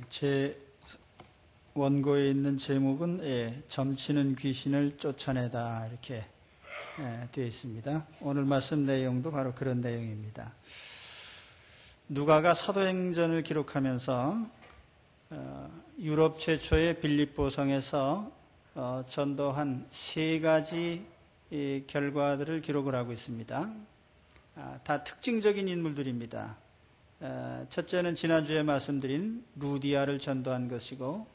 제 원고에 있는 제목은 점치는 귀신을 쫓아내다 이렇게 되어 있습니다. 오늘 말씀 내용도 바로 그런 내용입니다. 누가가 사도행전을 기록하면서 유럽 최초의 빌립보성에서 전도한 세 가지 결과들을 기록을 하고 있습니다. 다 특징적인 인물들입니다. 첫째는 지난주에 말씀드린 루디아를 전도한 것이고,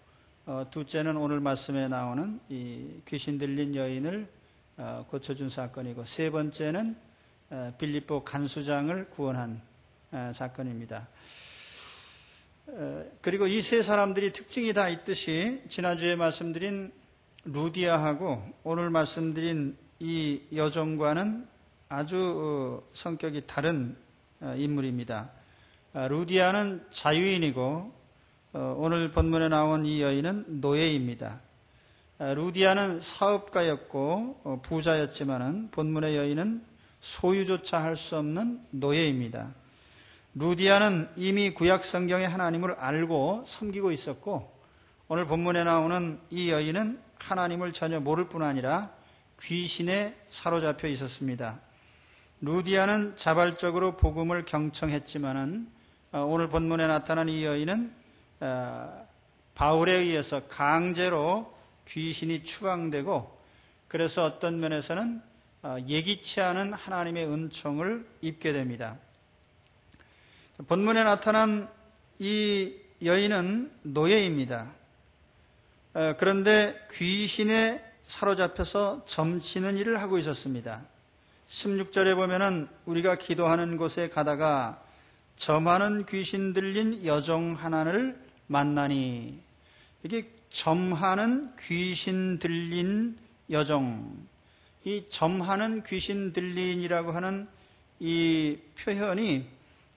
둘째는 오늘 말씀에 나오는 이 귀신 들린 여인을 고쳐준 사건이고, 세 번째는 빌립보 간수장을 구원한 사건입니다. 그리고 이 세 사람들이 특징이 다 있듯이 지난주에 말씀드린 루디아하고 오늘 말씀드린 이 여종과는 아주 성격이 다른 인물입니다. 루디아는 자유인이고 오늘 본문에 나온 이 여인은 노예입니다. 루디아는 사업가였고 부자였지만은 본문의 여인은 소유조차 할 수 없는 노예입니다. 루디아는 이미 구약 성경의 하나님을 알고 섬기고 있었고, 오늘 본문에 나오는 이 여인은 하나님을 전혀 모를 뿐 아니라 귀신에 사로잡혀 있었습니다. 루디아는 자발적으로 복음을 경청했지만은 오늘 본문에 나타난 이 여인은 바울에 의해서 강제로 귀신이 추방되고, 그래서 어떤 면에서는 예기치 않은 하나님의 은총을 입게 됩니다. 본문에 나타난 이 여인은 노예입니다. 그런데 귀신에 사로잡혀서 점치는 일을 하고 있었습니다. 16절에 보면은 우리가 기도하는 곳에 가다가 점하는 귀신 들린 여종 하나를 만나니, 이게 점하는 귀신 들린 여종, 이 점하는 귀신 들린이라고 하는 이 표현이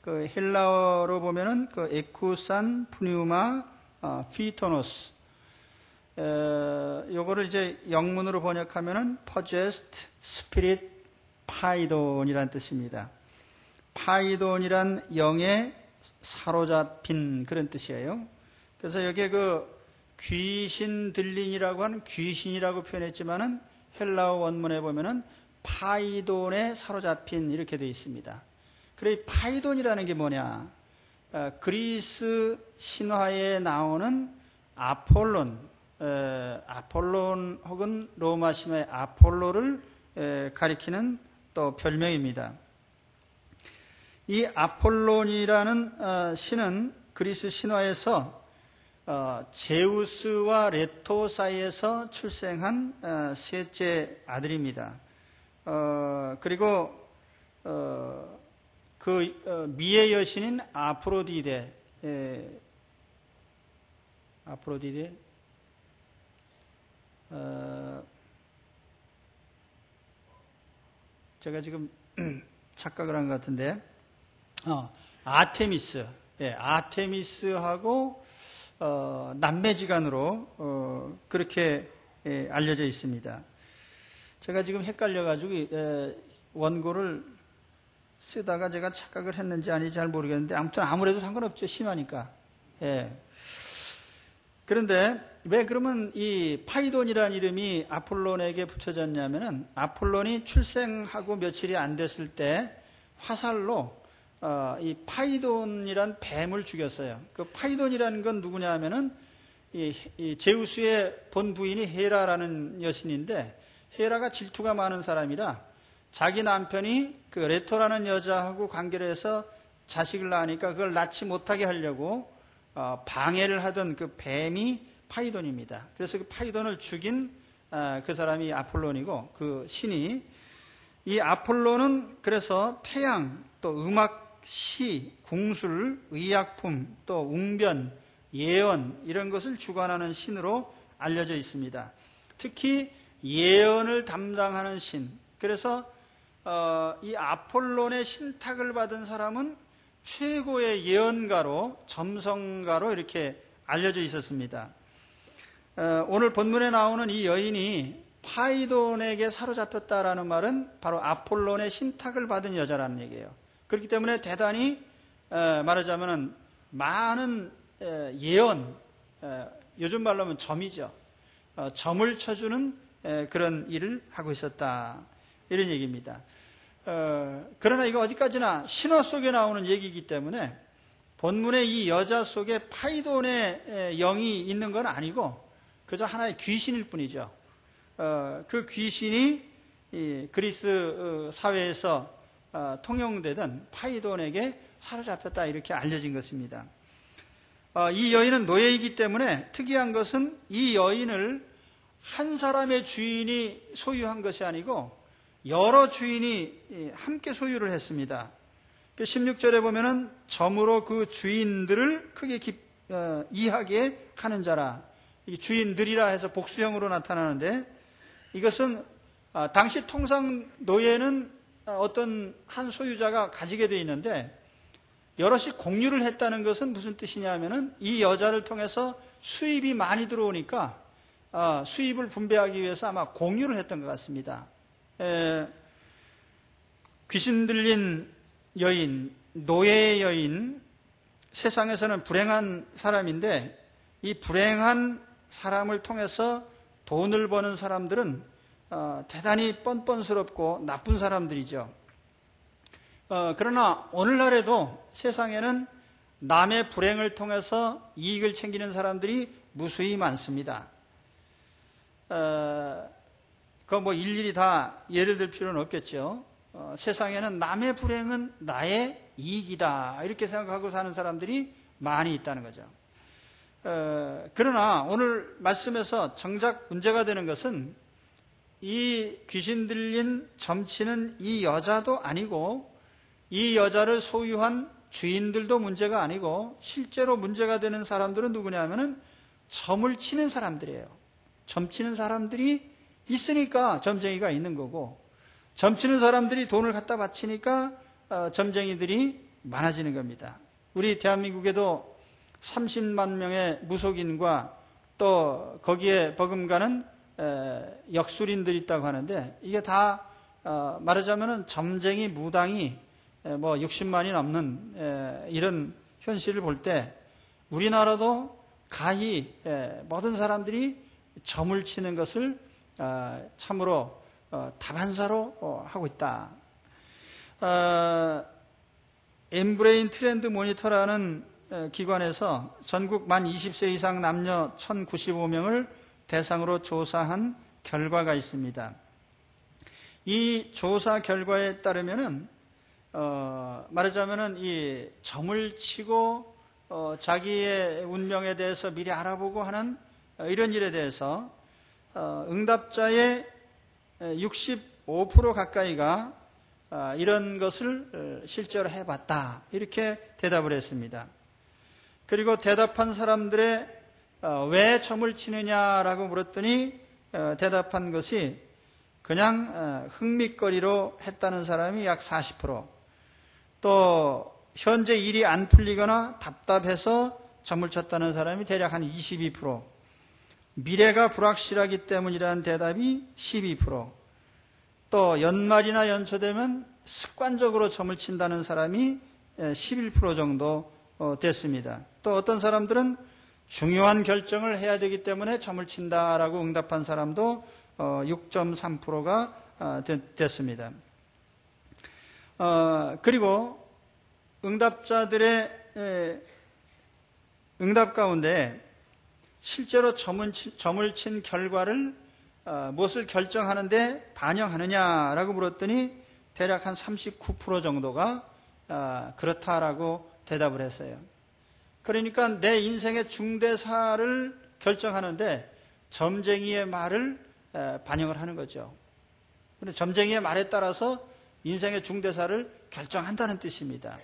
그 헬라어로 보면은 그 에쿠산 프뉴마 피토노스, 요거를 이제 영문으로 번역하면은 possessed spirit 파이돈이란 뜻입니다. 파이돈이란 영에 사로잡힌 그런 뜻이에요. 그래서 여기에 그 귀신 들린이라고 하는 귀신이라고 표현했지만은 헬라어 원문에 보면은 파이돈에 사로잡힌 이렇게 되어 있습니다. 그래, 파이돈이라는 게 뭐냐? 그리스 신화에 나오는 아폴론 혹은 로마 신화의 아폴로를 가리키는 또 별명입니다. 이 아폴론이라는 신은 그리스 신화에서 제우스와 레토 사이에서 출생한 셋째 아들입니다. 그리고 그 미의 여신인 아프로디데, 제가 지금 착각을 한 것 같은데, 아테미스, 아테미스하고 남매지간으로 그렇게 알려져 있습니다. 제가 지금 헷갈려가지고 원고를 쓰다가 제가 착각을 했는지 아닌지 잘 모르겠는데, 아무튼 아무래도 상관없죠. 신화니까. 그런데 왜 그러면 이 파이돈이라는 이름이 아폴론에게 붙여졌냐면은, 아폴론이 출생하고 며칠이 안 됐을 때 화살로 이 파이돈이란 뱀을 죽였어요. 그 파이돈이라는 건 누구냐 하면은 이 제우스의 본 부인이 헤라라는 여신인데, 헤라가 질투가 많은 사람이라 자기 남편이 그 레토라는 여자하고 관계를 해서 자식을 낳으니까 그걸 낳지 못하게 하려고 방해를 하던 그 뱀이 파이돈입니다. 그래서 그 파이돈을 죽인 그 사람이 아폴론이고, 그 신이, 이 아폴론은 그래서 태양, 또 음악, 시, 궁술, 의약품, 또 웅변, 예언, 이런 것을 주관하는 신으로 알려져 있습니다. 특히 예언을 담당하는 신. 그래서 이 아폴론의 신탁을 받은 사람은 최고의 예언가로, 점성가로 이렇게 알려져 있었습니다. 오늘 본문에 나오는 이 여인이 파이돈에게 사로잡혔다라는 말은 바로 아폴론의 신탁을 받은 여자라는 얘기예요. 그렇기 때문에 대단히 말하자면 많은 예언, 요즘 말로 하면 점이죠. 점을 쳐주는 그런 일을 하고 있었다. 이런 얘기입니다. 그러나 이거 어디까지나 신화 속에 나오는 얘기이기 때문에 본문의 이 여자 속에 파이돈의 영이 있는 건 아니고 그저 하나의 귀신일 뿐이죠. 그 귀신이 그리스 사회에서 통용되던 파이돈에게 사로잡혔다 이렇게 알려진 것입니다. 이 여인은 노예이기 때문에 특이한 것은 이 여인을 한 사람의 주인이 소유한 것이 아니고 여러 주인이 함께 소유를 했습니다. 16절에 보면은 점으로 그 주인들을 크게 이해하게 하는 자라. 주인들이라 해서 복수형으로 나타나는데 이것은 당시 통상 노예는 어떤 한 소유자가 가지게 되어 있는데 여럿이 공유를 했다는 것은 무슨 뜻이냐 하면은 이 여자를 통해서 수입이 많이 들어오니까 수입을 분배하기 위해서 아마 공유를 했던 것 같습니다. 귀신 들린 여인, 노예의 여인, 세상에서는 불행한 사람인데 이 불행한 사람을 통해서 돈을 버는 사람들은 대단히 뻔뻔스럽고 나쁜 사람들이죠. 그러나 오늘날에도 세상에는 남의 불행을 통해서 이익을 챙기는 사람들이 무수히 많습니다. 그거 뭐 일일이 다 예를 들 필요는 없겠죠. 세상에는 남의 불행은 나의 이익이다 이렇게 생각하고 사는 사람들이 많이 있다는 거죠. 그러나 오늘 말씀에서 정작 문제가 되는 것은 이 귀신 들린 점치는 이 여자도 아니고 이 여자를 소유한 주인들도 문제가 아니고 실제로 문제가 되는 사람들은 누구냐면은 점을 치는 사람들이에요. 점치는 사람들이 있으니까 점쟁이가 있는 거고 점치는 사람들이 돈을 갖다 바치니까 점쟁이들이 많아지는 겁니다. 우리 대한민국에도 30만 명의 무속인과 또 거기에 버금가는 역술인들이 있다고 하는데 이게 다 말하자면은 점쟁이 무당이 뭐 60만이 넘는 이런 현실을 볼 때 우리나라도 가히 모든 사람들이 점을 치는 것을 참으로 다반사로 하고 있다. 엠브레인 트렌드 모니터라는 기관에서 전국 만 20세 이상 남녀 1095명을 대상으로 조사한 결과가 있습니다. 이 조사 결과에 따르면은 말하자면은 이 점을 치고 자기의 운명에 대해서 미리 알아보고 하는 이런 일에 대해서 응답자의 65% 가까이가 이런 것을 실제로 해봤다 이렇게 대답을 했습니다. 그리고 대답한 사람들의 왜 점을 치느냐라고 물었더니 대답한 것이 그냥 흥미거리로 했다는 사람이 약 40%, 또 현재 일이 안 풀리거나 답답해서 점을 쳤다는 사람이 대략 한 22%, 미래가 불확실하기 때문이라는 대답이 12%, 또 연말이나 연초되면 습관적으로 점을 친다는 사람이 11% 정도 됐습니다. 또 어떤 사람들은 중요한 결정을 해야 되기 때문에 점을 친다라고 응답한 사람도 6.3%가 됐습니다. 그리고 응답자들의 응답 가운데 실제로 점을 친 결과를 무엇을 결정하는데 반영하느냐라고 물었더니 대략 한 39% 정도가 그렇다라고 대답을 했어요. 그러니까 내 인생의 중대사를 결정하는데 점쟁이의 말을 반영을 하는 거죠. 그런데 점쟁이의 말에 따라서 인생의 중대사를 결정한다는 뜻입니다.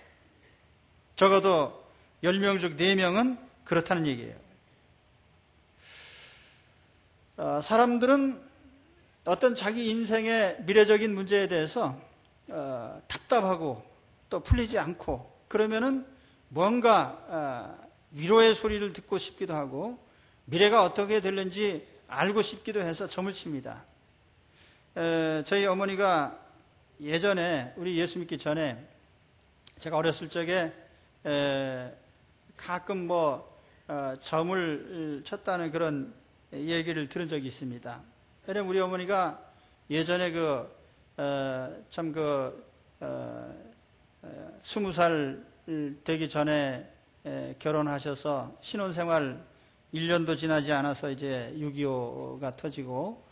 적어도 10명 중 4명은 그렇다는 얘기예요. 사람들은 어떤 자기 인생의 미래적인 문제에 대해서 답답하고 또 풀리지 않고 그러면은 뭔가 위로의 소리를 듣고 싶기도 하고 미래가 어떻게 될는지 알고 싶기도 해서 점을 칩니다. 저희 어머니가 예전에 우리 예수 믿기 전에 제가 어렸을 적에 가끔 점을 쳤다는 그런 얘기를 들은 적이 있습니다. 왜냐면 우리 어머니가 예전에 20살 되기 전에 결혼하셔서 신혼생활 1년도 지나지 않아서 이제 6.25가 터지고,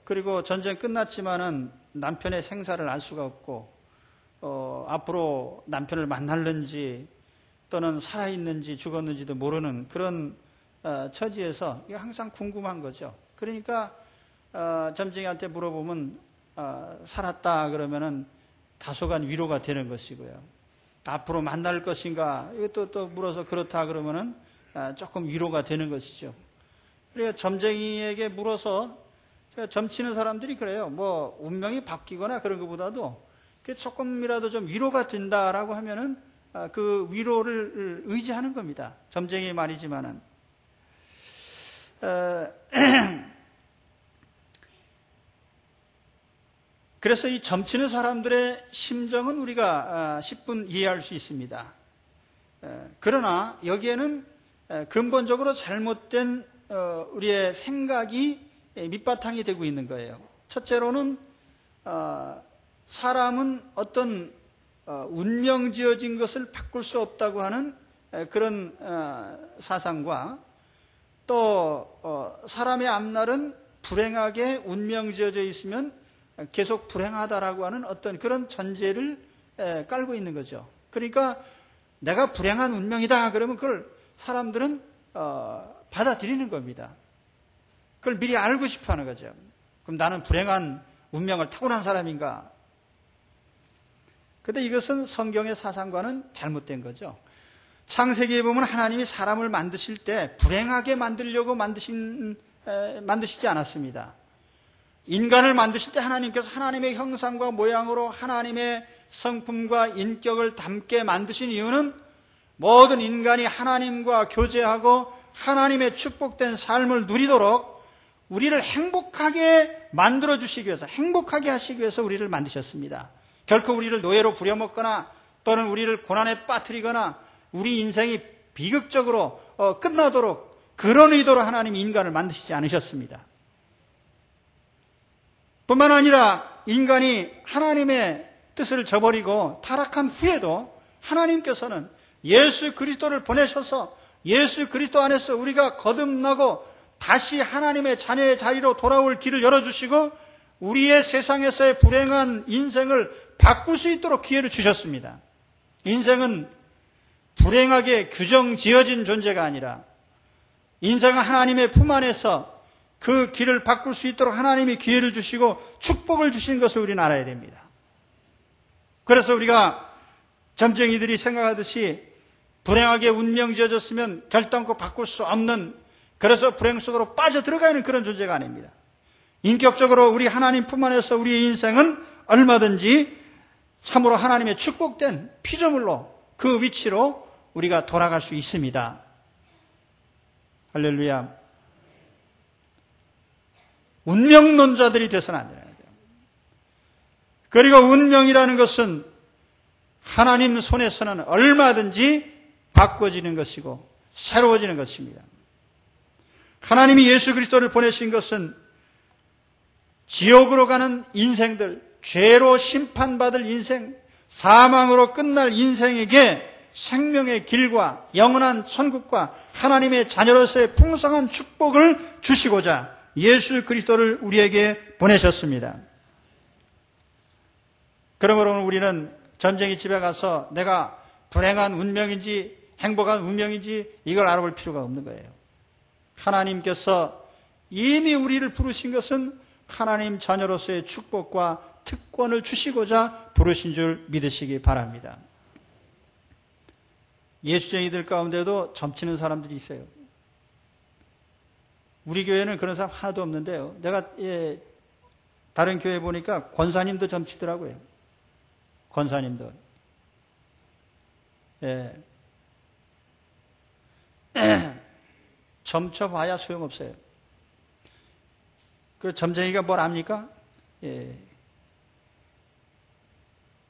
그리고 전쟁 끝났지만은 남편의 생사를 알 수가 없고, 앞으로 남편을 만날는지 또는 살아있는지 죽었는지도 모르는 그런 처지에서 이게 항상 궁금한 거죠. 그러니까 점쟁이한테 물어보면 살았다 그러면은 다소간 위로가 되는 것이고요. 앞으로 만날 것인가 이것도 또 물어서 그렇다 그러면은 조금 위로가 되는 것이죠. 그러니까 점쟁이에게 물어서 점치는 사람들이 그래요. 운명이 바뀌거나 그런 것보다도 조금이라도 좀 위로가 된다라고 하면은 그 위로를 의지하는 겁니다. 점쟁이 말이지만은. 그래서 이 점치는 사람들의 심정은 우리가 10분 이해할 수 있습니다. 그러나 여기에는 근본적으로 잘못된 우리의 생각이 밑바탕이 되고 있는 거예요. 첫째로는 사람은 어떤 운명 지어진 것을 바꿀 수 없다고 하는 그런 사상과 또 사람의 앞날은 불행하게 운명 지어져 있으면 계속 불행하다라고 하는 어떤 그런 전제를 깔고 있는 거죠. 그러니까 내가 불행한 운명이다 그러면 그걸 사람들은 받아들이는 겁니다. 그걸 미리 알고 싶어 하는 거죠. 그럼 나는 불행한 운명을 타고난 사람인가? 그런데 이것은 성경의 사상과는 잘못된 거죠. 창세기에 보면 하나님이 사람을 만드실 때 불행하게 만들려고 만드시지 않았습니다. 인간을 만드실 때 하나님께서 하나님의 형상과 모양으로 하나님의 성품과 인격을 담게 만드신 이유는 모든 인간이 하나님과 교제하고 하나님의 축복된 삶을 누리도록 우리를 행복하게 만들어주시기 위해서, 행복하게 하시기 위해서 우리를 만드셨습니다. 결코 우리를 노예로 부려먹거나 또는 우리를 고난에 빠뜨리거나 우리 인생이 비극적으로 끝나도록 그런 의도로 하나님이 인간을 만드시지 않으셨습니다. 뿐만 아니라 인간이 하나님의 뜻을 저버리고 타락한 후에도 하나님께서는 예수 그리스도를 보내셔서 예수 그리스도 안에서 우리가 거듭나고 다시 하나님의 자녀의 자리로 돌아올 길을 열어주시고 우리의 세상에서의 불행한 인생을 바꿀 수 있도록 기회를 주셨습니다. 인생은 불행하게 규정 지어진 존재가 아니라 인생은 하나님의 품 안에서 그 길을 바꿀 수 있도록 하나님이 기회를 주시고 축복을 주신 것을 우리는 알아야 됩니다. 그래서 우리가 점쟁이들이 생각하듯이 불행하게 운명 지어졌으면 결단코 바꿀 수 없는, 그래서 불행 속으로 빠져들어가 있는 그런 존재가 아닙니다. 인격적으로 우리 하나님 품 안에서 우리의 인생은 얼마든지 참으로 하나님의 축복된 피조물로 그 위치로 우리가 돌아갈 수 있습니다. 할렐루야. 운명론자들이 돼서는 안 되는 거예요. 그리고 운명이라는 것은 하나님 손에서는 얼마든지 바꿔지는 것이고 새로워지는 것입니다. 하나님이 예수 그리스도를 보내신 것은 지옥으로 가는 인생들, 죄로 심판받을 인생, 사망으로 끝날 인생에게 생명의 길과 영원한 천국과 하나님의 자녀로서의 풍성한 축복을 주시고자 예수 그리스도를 우리에게 보내셨습니다. 그러므로 우리는 점쟁이 집에 가서 내가 불행한 운명인지 행복한 운명인지 이걸 알아볼 필요가 없는 거예요. 하나님께서 이미 우리를 부르신 것은 하나님 자녀로서의 축복과 특권을 주시고자 부르신 줄 믿으시기 바랍니다. 예수쟁이들 가운데도 점치는 사람들이 있어요. 우리 교회는 그런 사람 하나도 없는데요. 내가 다른 교회 보니까 권사님도 점치더라고요. 권사님도. 점쳐봐야 소용없어요. 그 점쟁이가 뭘 압니까?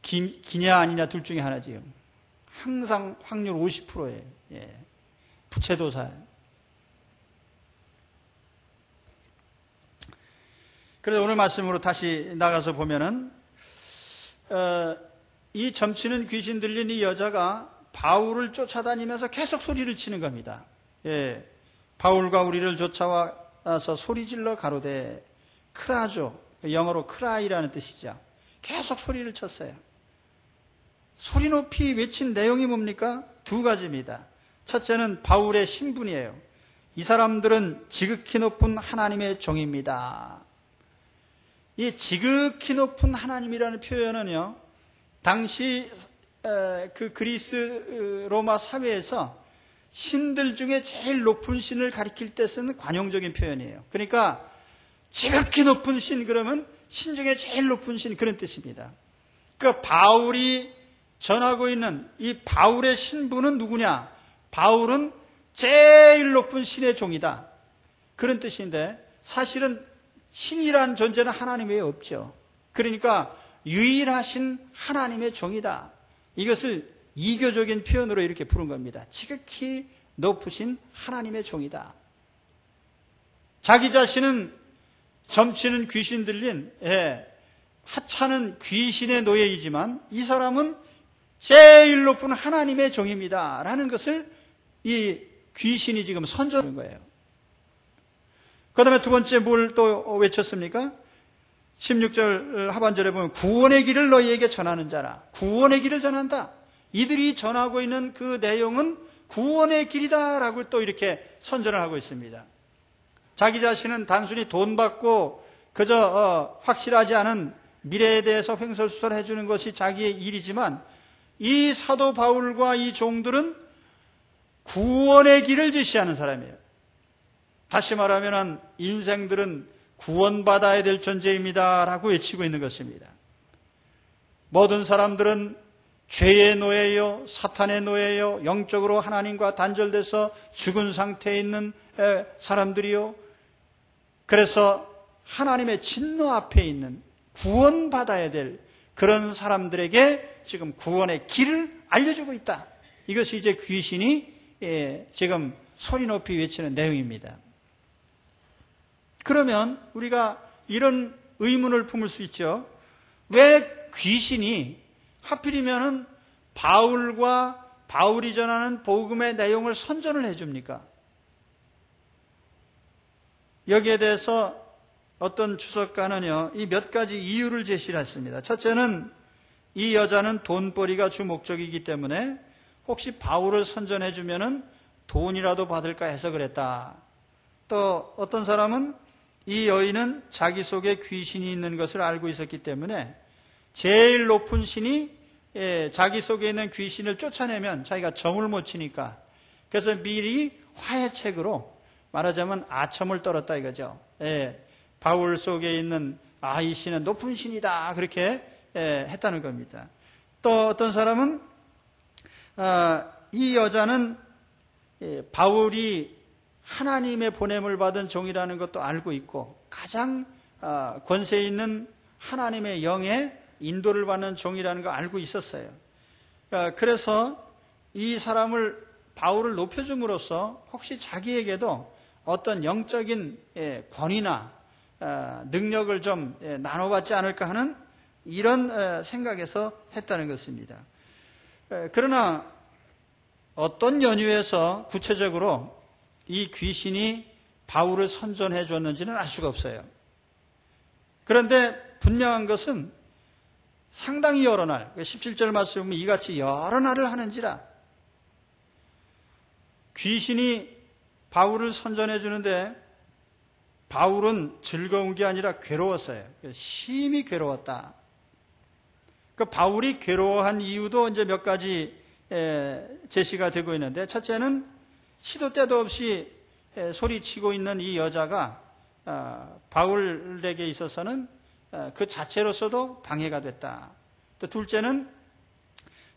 기냐 아니냐 둘 중에 하나지요. 항상 확률 50%예요. 예. 부채도사예요. 그래서 오늘 말씀으로 다시 나가서 보면은 이 점치는 귀신 들린 이 여자가 바울을 쫓아다니면서 계속 소리를 치는 겁니다. 예. 바울과 우리를 쫓아와서 소리질러 가로되 크라죠. 영어로 크라이라는 뜻이죠. 계속 소리를 쳤어요. 소리 높이 외친 내용이 뭡니까? 두 가지입니다. 첫째는 바울의 신분이에요. 이 사람들은 지극히 높은 하나님의 종입니다. 이 지극히 높은 하나님이라는 표현은요, 당시 그 그리스 로마 사회에서 신들 중에 제일 높은 신을 가리킬 때 쓰는 관용적인 표현이에요. 그러니까 지극히 높은 신 그러면 신 중에 제일 높은 신 그런 뜻입니다. 그러니까 바울이 전하고 있는 이 바울의 신분은 누구냐? 바울은 제일 높은 신의 종이다. 그런 뜻인데 사실은 신이란 존재는 하나님 외에 없죠. 그러니까 유일하신 하나님의 종이다. 이것을 이교적인 표현으로 이렇게 부른 겁니다. 지극히 높으신 하나님의 종이다. 자기 자신은 점치는 귀신 들린 하찮은 귀신의 노예이지만 이 사람은 제일 높은 하나님의 종입니다. 라는 것을 이 귀신이 지금 선전하는 거예요. 그 다음에 두 번째 뭘 또 외쳤습니까? 16절 하반절에 보면 구원의 길을 너희에게 전하는 자라. 구원의 길을 전한다. 이들이 전하고 있는 그 내용은 구원의 길이다라고 또 이렇게 선전을 하고 있습니다. 자기 자신은 단순히 돈 받고 그저 확실하지 않은 미래에 대해서 횡설수설해 주는 것이 자기의 일이지만 이 사도 바울과 이 종들은 구원의 길을 제시하는 사람이에요. 다시 말하면 인생들은 구원받아야 될 존재입니다 라고 외치고 있는 것입니다. 모든 사람들은 죄의 노예요, 사탄의 노예요, 영적으로 하나님과 단절돼서 죽은 상태에 있는 사람들이요. 그래서 하나님의 진노 앞에 있는 구원받아야 될 그런 사람들에게 지금 구원의 길을 알려주고 있다. 이것이 이제 귀신이 지금 소리 높이 외치는 내용입니다. 그러면 우리가 이런 의문을 품을 수 있죠. 왜 귀신이 하필이면은 바울과 바울이 전하는 복음의 내용을 선전을 해줍니까? 여기에 대해서 어떤 주석가는요, 이 몇 가지 이유를 제시를 했습니다. 첫째는 이 여자는 돈벌이가 주 목적이기 때문에 혹시 바울을 선전해주면은 돈이라도 받을까 해서 그랬다. 또 어떤 사람은 이 여인은 자기 속에 귀신이 있는 것을 알고 있었기 때문에 제일 높은 신이 자기 속에 있는 귀신을 쫓아내면 자기가 점을 못 치니까 그래서 미리 화해책으로 말하자면 아첨을 떨었다 이거죠. 바울 속에 있는 이 신은 높은 신이다 그렇게 했다는 겁니다. 또 어떤 사람은 이 여자는 바울이 하나님의 보냄을 받은 종이라는 것도 알고 있고 가장 권세 있는 하나님의 영의 인도를 받는 종이라는 거 알고 있었어요. 그래서 이 사람을 바울을 높여줌으로써 혹시 자기에게도 어떤 영적인 권위나 능력을 좀 나눠받지 않을까 하는 이런 생각에서 했다는 것입니다. 그러나 어떤 연유에서 구체적으로 이 귀신이 바울을 선전해 줬는지는 알 수가 없어요. 그런데 분명한 것은 상당히 여러 날, 17절 말씀에 보면 이같이 여러 날을 하는지라 귀신이 바울을 선전해 주는데 바울은 즐거운 게 아니라 괴로웠어요. 심히 괴로웠다. 그 바울이 괴로워한 이유도 이제 몇 가지 제시가 되고 있는데 첫째는 시도 때도 없이 소리치고 있는 이 여자가 바울에게 있어서는 그 자체로서도 방해가 됐다. 또 둘째는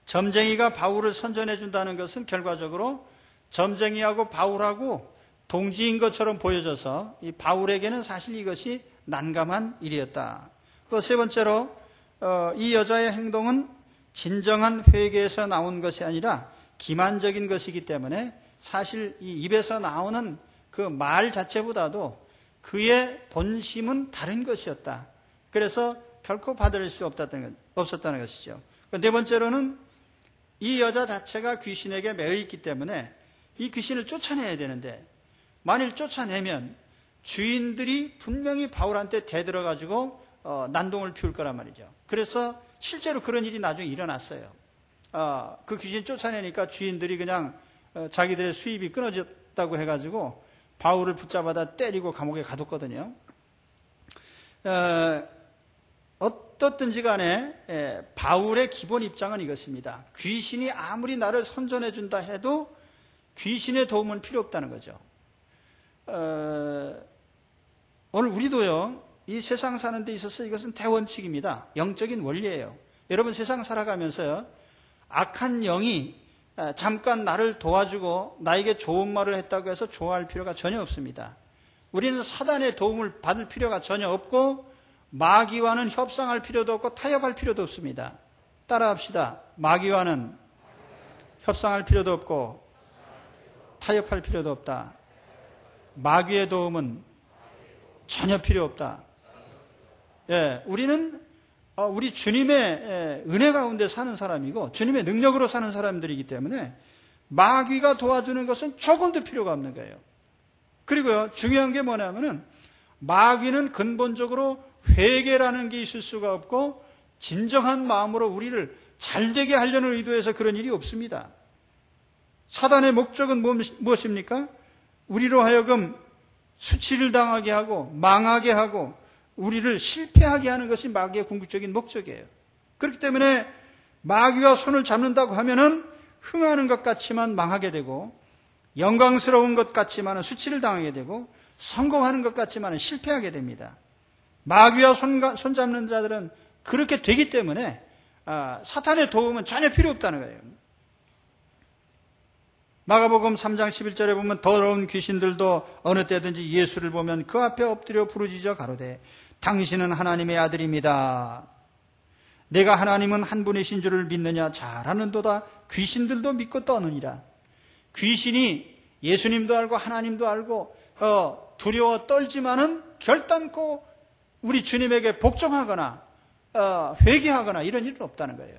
점쟁이가 바울을 선전해 준다는 것은 결과적으로 점쟁이하고 바울하고 동지인 것처럼 보여져서 이 바울에게는 사실 이것이 난감한 일이었다. 또 세 번째로 이 여자의 행동은 진정한 회개에서 나온 것이 아니라 기만적인 것이기 때문에 사실 이 입에서 나오는 그 말 자체보다도 그의 본심은 다른 것이었다. 그래서 결코 받을 수 없었다는 것이죠. 네 번째로는 이 여자 자체가 귀신에게 매여 있기 때문에 이 귀신을 쫓아내야 되는데 만일 쫓아내면 주인들이 분명히 바울한테 대들어가지고 난동을 피울 거란 말이죠. 그래서 실제로 그런 일이 나중에 일어났어요. 그 귀신 쫓아내니까 주인들이 그냥 자기들의 수입이 끊어졌다고 해가지고 바울을 붙잡아다 때리고 감옥에 가뒀거든요. 어떻든지 간에 바울의 기본 입장은 이것입니다. 귀신이 아무리 나를 선전해 준다 해도 귀신의 도움은 필요 없다는 거죠. 오늘 우리도요, 이 세상 사는 데 있어서 이것은 대원칙입니다. 영적인 원리예요. 여러분 세상 살아가면서요, 악한 영이 잠깐 나를 도와주고 나에게 좋은 말을 했다고 해서 좋아할 필요가 전혀 없습니다. 우리는 사단의 도움을 받을 필요가 전혀 없고 마귀와는 협상할 필요도 없고 타협할 필요도 없습니다. 따라합시다. 마귀와는 협상할 필요도 없고 타협할 필요도 없다. 마귀의 도움은 전혀 필요 없다. 예, 우리는 우리 주님의 은혜 가운데 사는 사람이고 주님의 능력으로 사는 사람들이기 때문에 마귀가 도와주는 것은 조금도 필요가 없는 거예요. 그리고요, 중요한 게 뭐냐면은 마귀는 근본적으로 회개라는 게 있을 수가 없고 진정한 마음으로 우리를 잘되게 하려는 의도에서 그런 일이 없습니다. 사단의 목적은 무엇입니까? 우리로 하여금 수치를 당하게 하고 망하게 하고 우리를 실패하게 하는 것이 마귀의 궁극적인 목적이에요. 그렇기 때문에 마귀가 손을 잡는다고 하면은 흥하는 것 같지만 망하게 되고 영광스러운 것 같지만 수치를 당하게 되고 성공하는 것 같지만 실패하게 됩니다. 마귀와 손 잡는 자들은 그렇게 되기 때문에 사탄의 도움은 전혀 필요 없다는 거예요. 마가복음 3장 11절에 보면 더러운 귀신들도 어느 때든지 예수를 보면 그 앞에 엎드려 부르짖어 가로되 당신은 하나님의 아들입니다. 내가 하나님은 한 분이신 줄을 믿느냐? 잘하는도다. 귀신들도 믿고 떠느니라. 귀신이 예수님도 알고 하나님도 알고 두려워 떨지만은 결단코 우리 주님에게 복종하거나 회개하거나 이런 일은 없다는 거예요.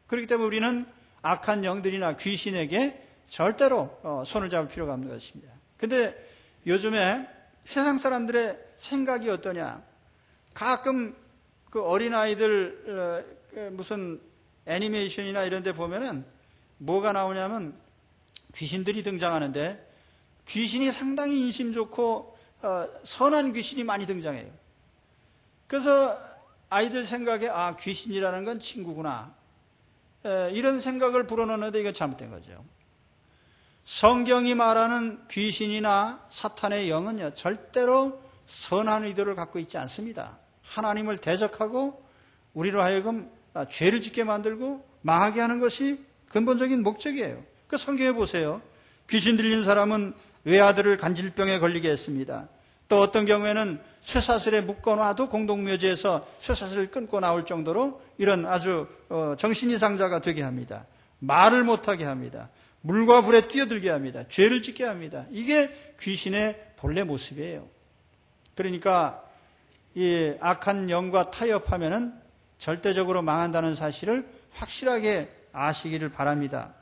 그렇기 때문에 우리는 악한 영들이나 귀신에게 절대로 손을 잡을 필요가 없는 것입니다. 그런데 요즘에 세상 사람들의 생각이 어떠냐? 가끔 그 어린아이들 무슨 애니메이션이나 이런 데 보면은 뭐가 나오냐면 귀신들이 등장하는데 귀신이 상당히 인심 좋고 선한 귀신이 많이 등장해요. 그래서 아이들 생각에 귀신이라는 건 친구구나, 이런 생각을 불어넣는데 이건 잘못된 거죠. 성경이 말하는 귀신이나 사탄의 영은요, 절대로 선한 의도를 갖고 있지 않습니다. 하나님을 대적하고 우리로 하여금 죄를 짓게 만들고 망하게 하는 것이 근본적인 목적이에요. 그 성경에 보세요. 귀신 들린 사람은 외아들을 간질병에 걸리게 했습니다. 또 어떤 경우에는 쇠사슬에 묶어놔도 공동묘지에서 쇠사슬을 끊고 나올 정도로 이런 아주 정신이상자가 되게 합니다. 말을 못하게 합니다. 물과 불에 뛰어들게 합니다. 죄를 짓게 합니다. 이게 귀신의 본래 모습이에요. 그러니까 이 악한 영과 타협하면은 절대적으로 망한다는 사실을 확실하게 아시기를 바랍니다.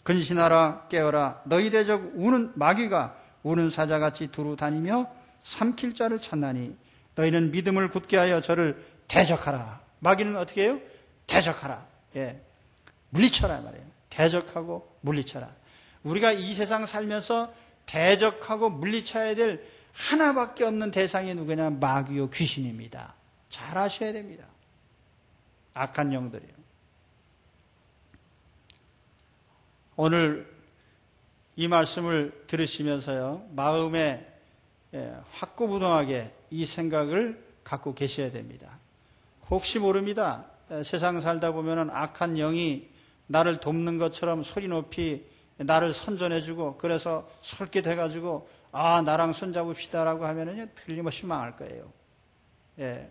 근신하라 깨어라. 너희 대적 우는 마귀가 우는 사자같이 두루 다니며 삼킬 자를 찾나니 너희는 믿음을 굳게 하여 저를 대적하라. 마귀는 어떻게 해요? 대적하라. 예, 물리쳐라 말이에요. 대적하고 물리쳐라. 우리가 이 세상 살면서 대적하고 물리쳐야 될 하나밖에 없는 대상이 누구냐? 마귀요, 귀신입니다. 잘 아셔야 됩니다. 악한 영들이요. 오늘 이 말씀을 들으시면서요, 마음에 확고부동하게 이 생각을 갖고 계셔야 됩니다. 혹시 모릅니다. 세상 살다 보면은 악한 영이 나를 돕는 것처럼 소리 높이 나를 선전해주고 그래서 솔깃해가지고 나랑 손잡읍시다라고 하면은요, 틀림없이 망할 거예요. 예.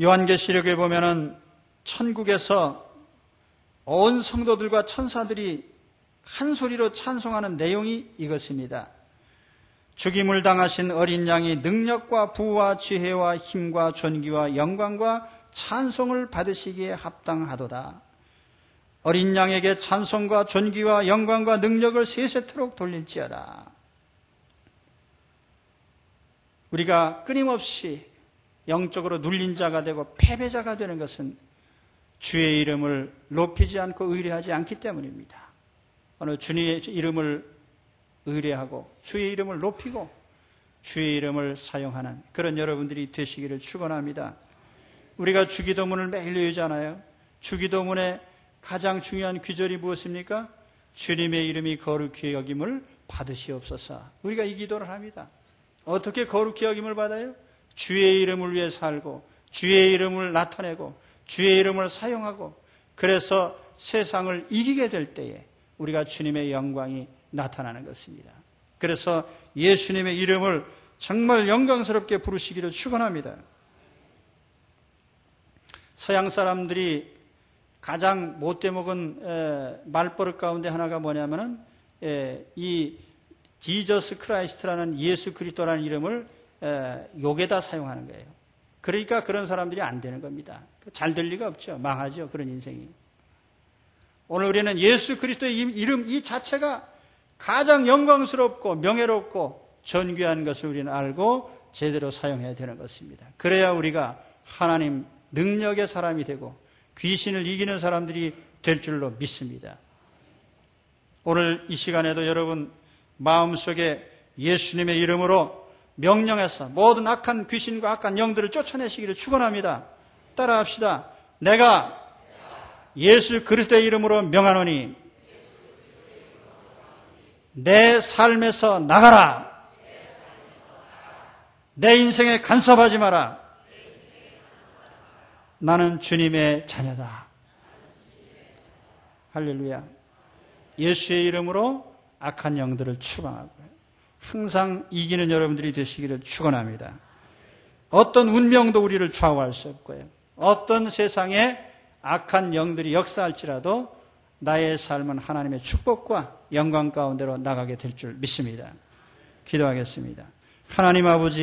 요한계시록에 보면은 천국에서 온 성도들과 천사들이 한 소리로 찬송하는 내용이 이것입니다. 죽임을 당하신 어린 양이 능력과 부와 지혜와 힘과 존귀와 영광과 찬송을 받으시기에 합당하도다. 어린 양에게 찬송과 존귀와 영광과 능력을 세세토록 돌릴지어다. 우리가 끊임없이 영적으로 눌린 자가 되고 패배자가 되는 것은 주의 이름을 높이지 않고 의뢰하지 않기 때문입니다. 오늘 주님의 이름을 의뢰하고 주의 이름을 높이고 주의 이름을 사용하는 그런 여러분들이 되시기를 축원합니다. 우리가 주기도문을 매일 외우잖아요. 주기도문의 가장 중요한 귀절이 무엇입니까? 주님의 이름이 거룩히 여김을 받으시옵소서. 우리가 이 기도를 합니다. 어떻게 거룩히 여김을 받아요? 주의 이름을 위해 살고 주의 이름을 나타내고 주의 이름을 사용하고 그래서 세상을 이기게 될 때에 우리가 주님의 영광이 나타나는 것입니다. 그래서 예수님의 이름을 정말 영광스럽게 부르시기를 축원합니다. 서양 사람들이 가장 못되먹은 말버릇 가운데 하나가 뭐냐면은 이 지저스 크라이스트라는 예수 그리스도라는 이름을 욕에다 사용하는 거예요. 그러니까 그런 사람들이 안 되는 겁니다. 잘 될 리가 없죠. 망하죠. 그런 인생이. 오늘 우리는 예수 그리스도의 이름 이 자체가 가장 영광스럽고 명예롭고 존귀한 것을 우리는 알고 제대로 사용해야 되는 것입니다. 그래야 우리가 하나님 능력의 사람이 되고 귀신을 이기는 사람들이 될 줄로 믿습니다. 오늘 이 시간에도 여러분 마음속에 예수님의 이름으로 명령해서 모든 악한 귀신과 악한 영들을 쫓아내시기를 축원합니다. 따라합시다. 내가 예수 그리스도의 이름으로 명하노니 내 삶에서 나가라. 내 인생에 간섭하지 마라. 나는 주님의 자녀다. 할렐루야. 예수의 이름으로 악한 영들을 추방하고 항상 이기는 여러분들이 되시기를 축원합니다. 어떤 운명도 우리를 좌우할 수 없고요. 어떤 세상에 악한 영들이 역사할지라도 나의 삶은 하나님의 축복과 영광 가운데로 나가게 될 줄 믿습니다. 기도하겠습니다. 하나님 아버지